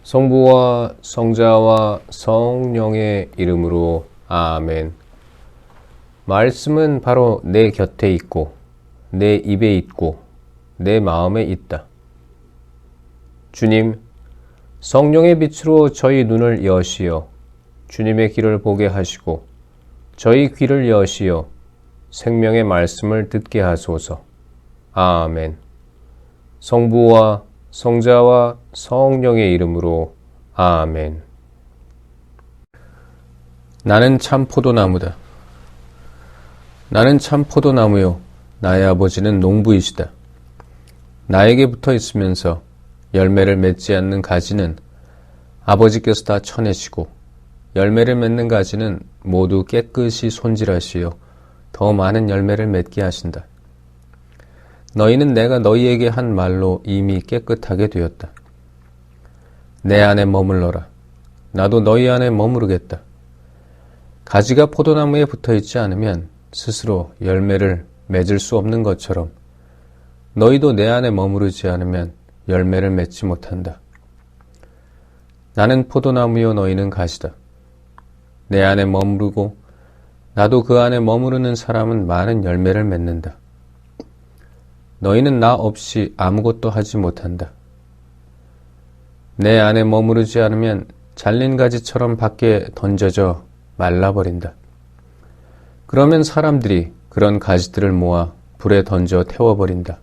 성부와 성자와 성령의 이름으로 아멘. 말씀은 바로 내 곁에 있고 내 입에 있고 내 마음에 있다. 주님, 성령의 빛으로 저희 눈을 여시어 주님의 길을 보게 하시고 저희 귀를 여시어 생명의 말씀을 듣게 하소서. 아멘. 성부와 성자와 성령의 이름으로 아멘. 나는 참 포도나무다. 나는 참 포도나무요. 나의 아버지는 농부이시다. 나에게 붙어 있으면서 열매를 맺지 않는 가지는 아버지께서 다 쳐내시고 열매를 맺는 가지는 모두 깨끗이 손질하시어 더 많은 열매를 맺게 하신다. 너희는 내가 너희에게 한 말로 이미 깨끗하게 되었다. 내 안에 머물러라. 나도 너희 안에 머무르겠다. 가지가 포도나무에 붙어 있지 않으면 스스로 열매를 맺을 수 없는 것처럼 너희도 내 안에 머무르지 않으면 열매를 맺지 못한다. 나는 포도나무요 너희는 가지다. 내 안에 머무르고 나도 그 안에 머무르는 사람은 많은 열매를 맺는다. 너희는 나 없이 아무것도 하지 못한다. 내 안에 머무르지 않으면 잘린 가지처럼 밖에 던져져 말라버린다. 그러면 사람들이 그런 가지들을 모아 불에 던져 태워버린다.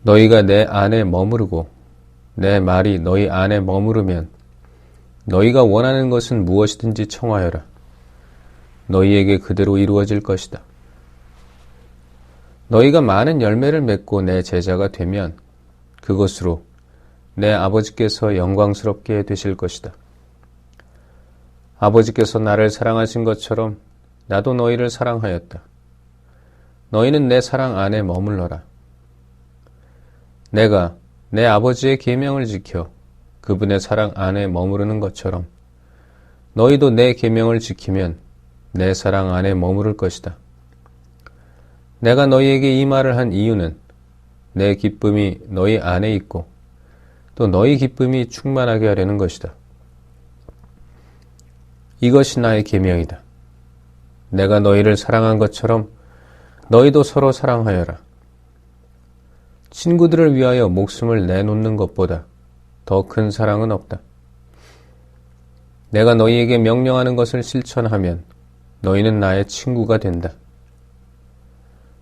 너희가 내 안에 머무르고 내 말이 너희 안에 머무르면 너희가 원하는 것은 무엇이든지 청하여라. 너희에게 그대로 이루어질 것이다. 너희가 많은 열매를 맺고 내 제자가 되면 그것으로 내 아버지께서 영광스럽게 되실 것이다. 아버지께서 나를 사랑하신 것처럼 나도 너희를 사랑하였다. 너희는 내 사랑 안에 머물러라. 내가 내 아버지의 계명을 지켜 그분의 사랑 안에 머무르는 것처럼 너희도 내 계명을 지키면 내 사랑 안에 머무를 것이다. 내가 너희에게 이 말을 한 이유는 내 기쁨이 너희 안에 있고 또 너희 기쁨이 충만하게 하려는 것이다. 이것이 나의 계명이다. 내가 너희를 사랑한 것처럼 너희도 서로 사랑하여라. 친구들을 위하여 목숨을 내놓는 것보다 더 큰 사랑은 없다. 내가 너희에게 명령하는 것을 실천하면 너희는 나의 친구가 된다.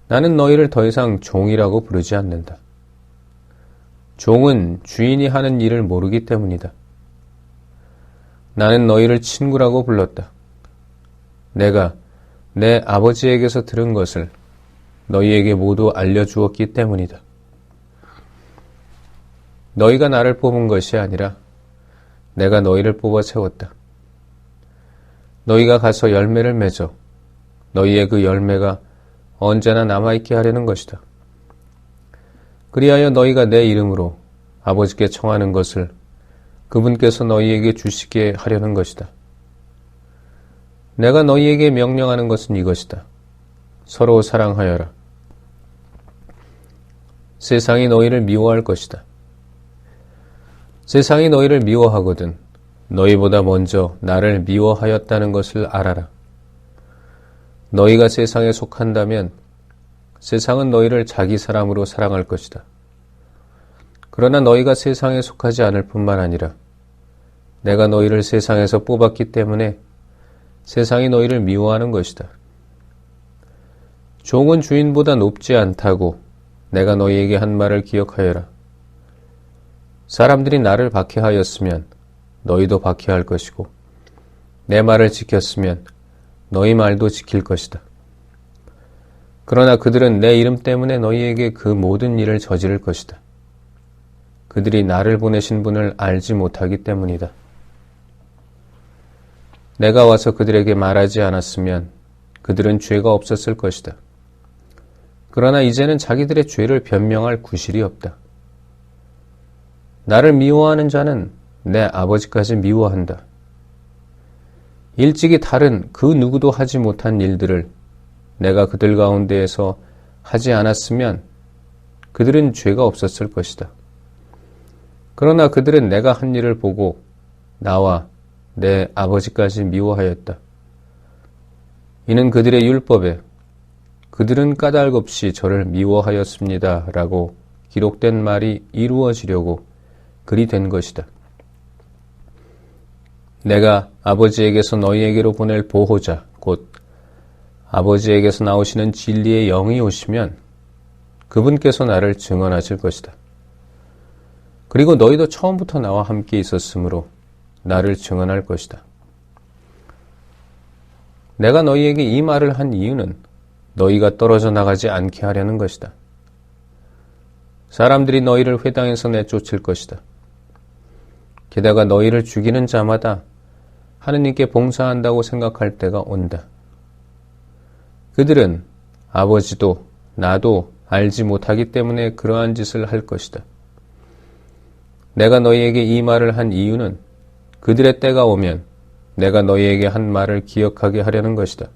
나는 너희를 더 이상 종이라고 부르지 않는다. 종은 주인이 하는 일을 모르기 때문이다. 나는 너희를 친구라고 불렀다. 내가 내 아버지에게서 들은 것을 너희에게 모두 알려주었기 때문이다. 너희가 나를 뽑은 것이 아니라 내가 너희를 뽑아 세웠다. 너희가 가서 열매를 맺어 너희의 그 열매가 언제나 남아있게 하려는 것이다. 그리하여 너희가 내 이름으로 아버지께 청하는 것을 그분께서 너희에게 주시게 하려는 것이다. 내가 너희에게 명령하는 것은 이것이다. 서로 사랑하여라. 세상이 너희를 미워할 것이다. 세상이 너희를 미워하거든 너희보다 먼저 나를 미워하였다는 것을 알아라. 너희가 세상에 속한다면 세상은 너희를 자기 사람으로 사랑할 것이다. 그러나 너희가 세상에 속하지 않을 뿐만 아니라 내가 너희를 세상에서 뽑았기 때문에 세상이 너희를 미워하는 것이다. 종은 주인보다 높지 않다고 내가 너희에게 한 말을 기억하여라. 사람들이 나를 박해하였으면 너희도 박해할 것이고 내 말을 지켰으면 너희 말도 지킬 것이다. 그러나 그들은 내 이름 때문에 너희에게 그 모든 일을 저지를 것이다. 그들이 나를 보내신 분을 알지 못하기 때문이다. 내가 와서 그들에게 말하지 않았으면 그들은 죄가 없었을 것이다. 그러나 이제는 자기들의 죄를 변명할 구실이 없다. 나를 미워하는 자는 내 아버지까지 미워한다. 일찍이 다른 그 누구도 하지 못한 일들을 내가 그들 가운데에서 하지 않았으면 그들은 죄가 없었을 것이다. 그러나 그들은 내가 한 일을 보고 나와 내 아버지까지 미워하였다. 이는 그들의 율법에 그들은 까닭 없이 저를 미워하였습니다. 라고 기록된 말이 이루어지려고 그리 된 것이다. 내가 아버지에게서 너희에게로 보낼 보호자, 곧 아버지에게서 나오시는 진리의 영이 오시면 그분께서 나를 증언하실 것이다. 그리고 너희도 처음부터 나와 함께 있었으므로 나를 증언할 것이다. 내가 너희에게 이 말을 한 이유는 너희가 떨어져 나가지 않게 하려는 것이다. 사람들이 너희를 회당에서 내쫓을 것이다. 게다가 너희를 죽이는 자마다 하느님께 봉사한다고 생각할 때가 온다. 그들은 아버지도 나도 알지 못하기 때문에 그러한 짓을 할 것이다. 내가 너희에게 이 말을 한 이유는 그들의 때가 오면 내가 너희에게 한 말을 기억하게 하려는 것이다.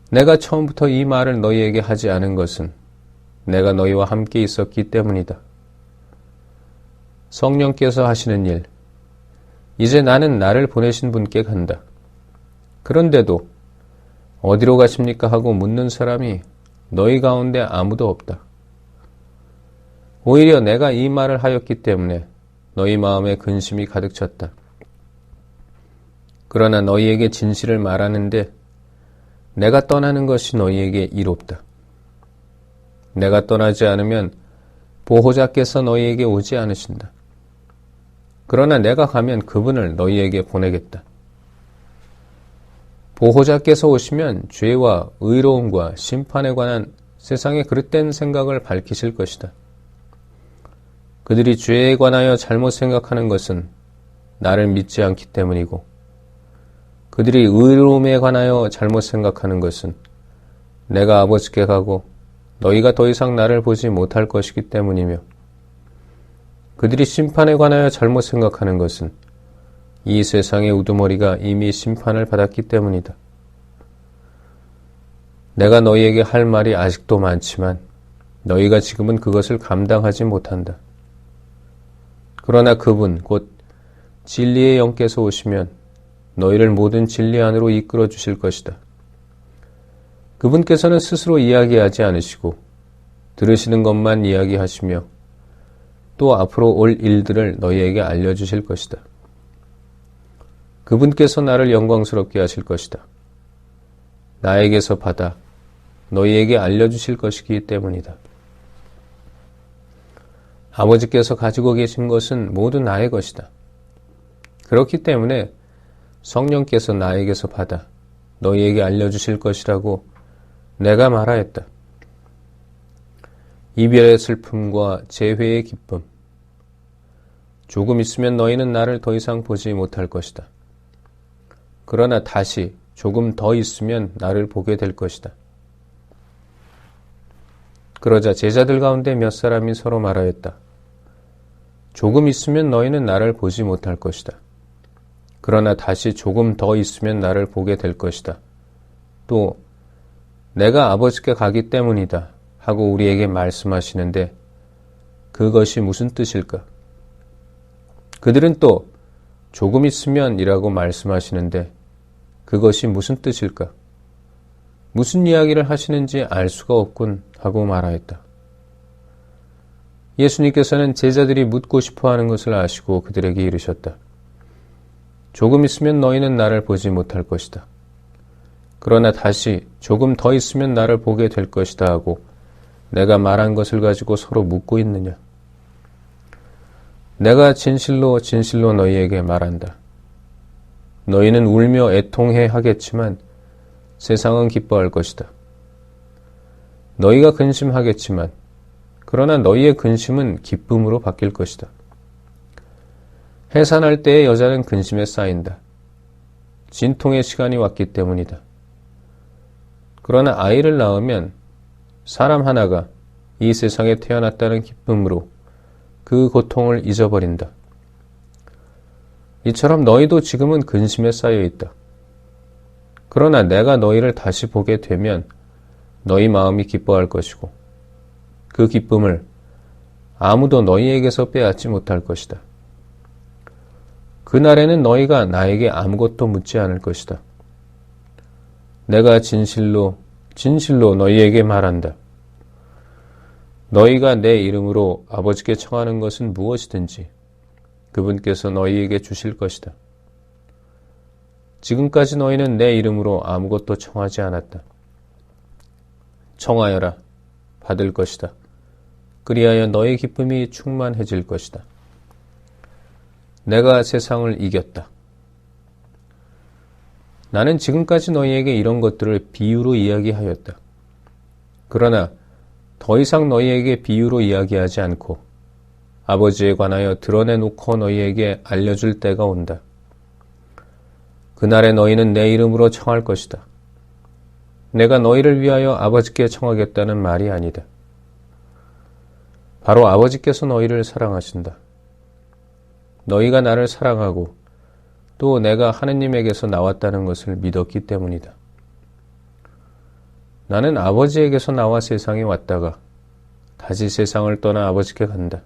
내가 처음부터 이 말을 너희에게 하지 않은 것은 내가 너희와 함께 있었기 때문이다. 성령께서 하시는 일, 이제 나는 나를 보내신 분께 간다. 그런데도 어디로 가십니까 하고 묻는 사람이 너희 가운데 아무도 없다. 오히려 내가 이 말을 하였기 때문에 너희 마음에 근심이 가득 찼다. 그러나 너희에게 진실을 말하는데 내가 떠나는 것이 너희에게 이롭다. 내가 떠나지 않으면 보호자께서 너희에게 오지 않으신다. 그러나 내가 가면 그분을 너희에게 보내겠다. 보호자께서 오시면 죄와 의로움과 심판에 관한 세상의 그릇된 생각을 밝히실 것이다. 그들이 죄에 관하여 잘못 생각하는 것은 나를 믿지 않기 때문이고 그들이 의로움에 관하여 잘못 생각하는 것은 내가 아버지께 가고 너희가 더 이상 나를 보지 못할 것이기 때문이며 그들이 심판에 관하여 잘못 생각하는 것은 이 세상의 우두머리가 이미 심판을 받았기 때문이다. 내가 너희에게 할 말이 아직도 많지만 너희가 지금은 그것을 감당하지 못한다. 그러나 그분 곧 진리의 영께서 오시면 너희를 모든 진리 안으로 이끌어 주실 것이다. 그분께서는 스스로 이야기하지 않으시고 들으시는 것만 이야기하시며 또 앞으로 올 일들을 너희에게 알려주실 것이다. 그분께서 나를 영광스럽게 하실 것이다. 나에게서 받아 너희에게 알려주실 것이기 때문이다. 아버지께서 가지고 계신 것은 모두 나의 것이다. 그렇기 때문에 성령께서 나에게서 받아 너희에게 알려주실 것이라고 내가 말하였다. 이별의 슬픔과 재회의 기쁨. 조금 있으면 너희는 나를 더 이상 보지 못할 것이다. 그러나 다시 조금 더 있으면 나를 보게 될 것이다. 그러자 제자들 가운데 몇 사람이 서로 말하였다. 조금 있으면 너희는 나를 보지 못할 것이다. 그러나 다시 조금 더 있으면 나를 보게 될 것이다. 또 내가 아버지께 가기 때문이다 하고 우리에게 말씀하시는데 그것이 무슨 뜻일까? 그들은 또 조금 있으면 이라고 말씀하시는데 그것이 무슨 뜻일까? 무슨 이야기를 하시는지 알 수가 없군 하고 말하였다. 예수님께서는 제자들이 묻고 싶어하는 것을 아시고 그들에게 이르셨다. 조금 있으면 너희는 나를 보지 못할 것이다. 그러나 다시 조금 더 있으면 나를 보게 될 것이다 하고 내가 말한 것을 가지고 서로 묻고 있느냐? 내가 진실로 진실로 너희에게 말한다. 너희는 울며 애통해 하겠지만 세상은 기뻐할 것이다. 너희가 근심하겠지만 그러나 너희의 근심은 기쁨으로 바뀔 것이다. 해산할 때의 여자는 근심에 쌓인다. 진통의 시간이 왔기 때문이다. 그러나 아이를 낳으면 사람 하나가 이 세상에 태어났다는 기쁨으로 그 고통을 잊어버린다. 이처럼 너희도 지금은 근심에 쌓여 있다. 그러나 내가 너희를 다시 보게 되면 너희 마음이 기뻐할 것이고 그 기쁨을 아무도 너희에게서 빼앗지 못할 것이다. 그날에는 너희가 나에게 아무것도 묻지 않을 것이다. 내가 진실로 진실로 너희에게 말한다. 너희가 내 이름으로 아버지께 청하는 것은 무엇이든지 그분께서 너희에게 주실 것이다. 지금까지 너희는 내 이름으로 아무것도 청하지 않았다. 청하여라, 받을 것이다. 그리하여 너희 기쁨이 충만해질 것이다. 내가 세상을 이겼다. 나는 지금까지 너희에게 이런 것들을 비유로 이야기하였다. 그러나 더 이상 너희에게 비유로 이야기하지 않고 아버지에 관하여 드러내놓고 너희에게 알려줄 때가 온다. 그날에 너희는 내 이름으로 청할 것이다. 내가 너희를 위하여 아버지께 청하겠다는 말이 아니다. 바로 아버지께서 너희를 사랑하신다. 너희가 나를 사랑하고 또 내가 하느님에게서 나왔다는 것을 믿었기 때문이다. 나는 아버지에게서 나와 세상에 왔다가 다시 세상을 떠나 아버지께 간다.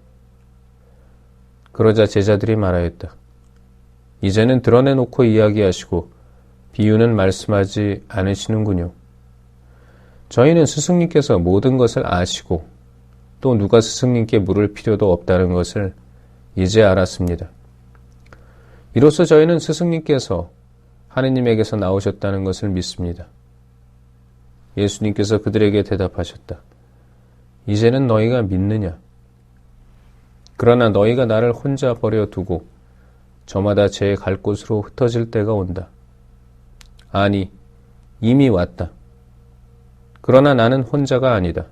그러자 제자들이 말하였다. 이제는 드러내놓고 이야기하시고 비유는 말씀하지 않으시는군요. 저희는 스승님께서 모든 것을 아시고 또 누가 스승님께 물을 필요도 없다는 것을 이제 알았습니다. 이로써 저희는 스승님께서 하느님에게서 나오셨다는 것을 믿습니다. 예수님께서 그들에게 대답하셨다. 이제는 너희가 믿느냐? 그러나 너희가 나를 혼자 버려두고 저마다 제 갈 곳으로 흩어질 때가 온다. 아니, 이미 왔다. 그러나 나는 혼자가 아니다.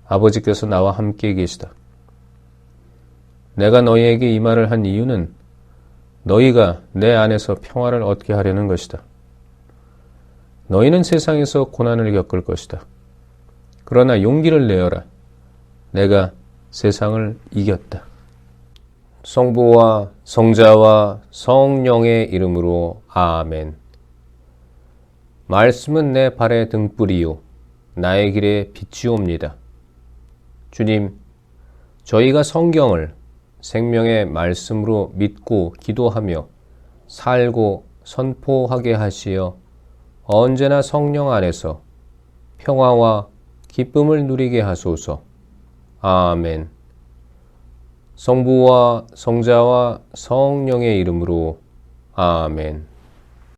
아버지께서 나와 함께 계시다. 내가 너희에게 이 말을 한 이유는 너희가 내 안에서 평화를 얻게 하려는 것이다. 너희는 세상에서 고난을 겪을 것이다. 그러나 용기를 내어라. 내가 세상을 이겼다. 성부와 성자와 성령의 이름으로 아멘. 말씀은 내 발의 등불이요 나의 길에 빛이옵니다. 주님, 저희가 성경을 생명의 말씀으로 믿고 기도하며 살고 선포하게 하시어 언제나 성령 안에서 평화와 기쁨을 누리게 하소서. 아멘. 성부와 성자와 성령의 이름으로 아멘.